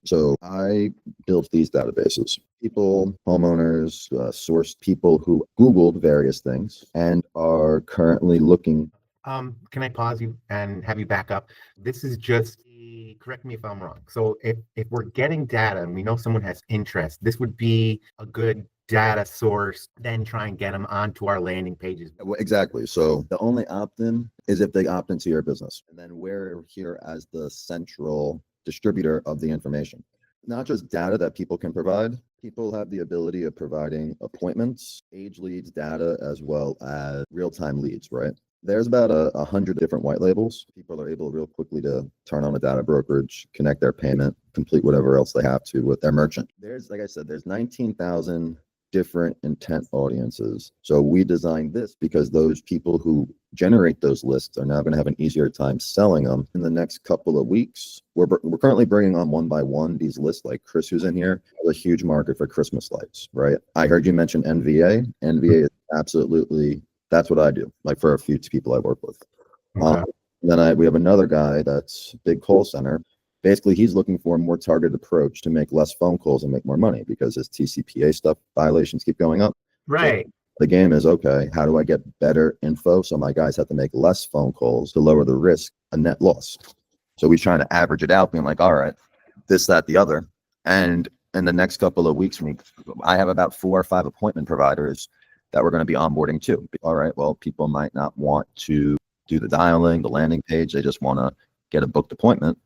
So I built these databases. People, homeowners, sourced people who Googled various things and are currently looking. Can I pause you and have you back up? This is just, correct me if I'm wrong. So if we're getting data and we know someone has interest, this would be a good data source, then try and get them onto our landing pages. Exactly. So the only opt-in is if they opt into your business. And then we're here as the central distributor of the information. Not just data that people can provide. People have the ability of providing appointments, age leads data, as well as real-time leads, right? There's about 100 different white labels. People are able real quickly to turn on a data brokerage, connect their payment, complete whatever else they have to with their merchant. There's, like I said, there's 19,000 different intent audiences. So we designed this because those people who generate those lists are now going to have an easier time selling them in the next couple of weeks. We're currently bringing on one by one these lists, like Chris, who's in here, has a huge market for Christmas lights, right? I heard you mention NVA. NVA is absolutely, that's what I do, like for a few people I work with. Okay. Then we have another guy that's big call center. Basically, he's looking for a more targeted approach to make less phone calls and make more money because his TCPA stuff violations keep going up. Right. So the game is, okay, how do I get better info so my guys have to make less phone calls to lower the risk of net loss? So we're trying to average it out, being like, all right, this, that, the other. And in the next couple of weeks, I have about 4 or 5 appointment providers that we're going to be onboarding too. All right, well, people might not want to do the dialing, the landing page. They just want to get a booked appointment.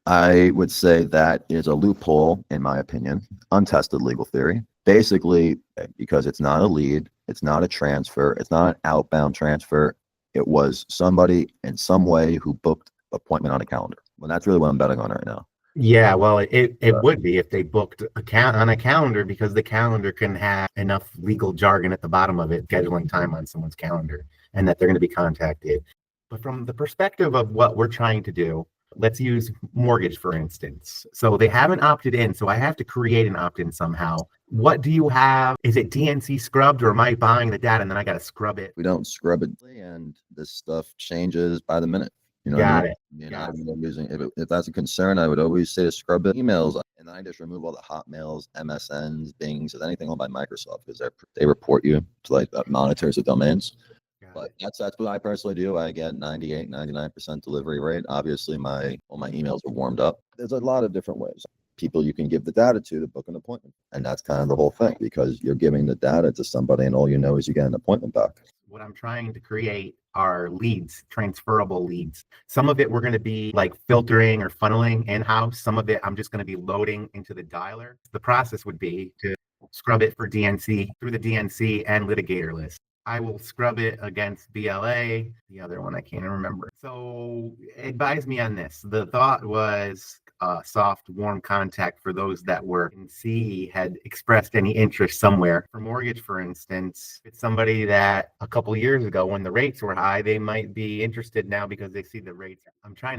I would say that is a loophole, in my opinion, untested legal theory. Basically, because it's not a lead, it's not a transfer, it's not an outbound transfer. It was somebody in some way who booked appointment on a calendar. Well, that's really what I'm betting on right now. Yeah, well, it would be if they booked on a calendar, because the calendar can have enough legal jargon at the bottom of it, scheduling time on someone's calendar, and that they're going to be contacted. But from the perspective of what we're trying to do, let's use mortgage, for instance. So they haven't opted in, so I have to create an opt-in somehow. What do you have? Is it DNC scrubbed, or am I buying the data and then I got to scrub it? We don't scrub it, and this stuff changes by the minute. You know Got what I it. mean? Got I'm using, if that's a concern, I would always say to scrub it. Emails, and then I just remove all the Hotmails, MSNs, Bings, anything owned by Microsoft, because they report you to like monitors the domains. But that's what I personally do. I get 98, 99% delivery rate. Obviously, all my emails are warmed up. There's a lot of different ways. People you can give the data to book an appointment. And that's kind of the whole thing, because you're giving the data to somebody and all you know is you get an appointment back. What I'm trying to create are leads, transferable leads. Some of it we're going to be like filtering or funneling in-house. Some of it I'm just going to be loading into the dialer. The process would be to scrub it for DNC through the DNC and litigator list. I will scrub it against BLA. The other one I can't remember. So advise me on this. The thought was soft, warm contact for those that were in C had expressed any interest somewhere. For mortgage, for instance, it's somebody that a couple years ago when the rates were high, they might be interested now because they see the rates. I'm trying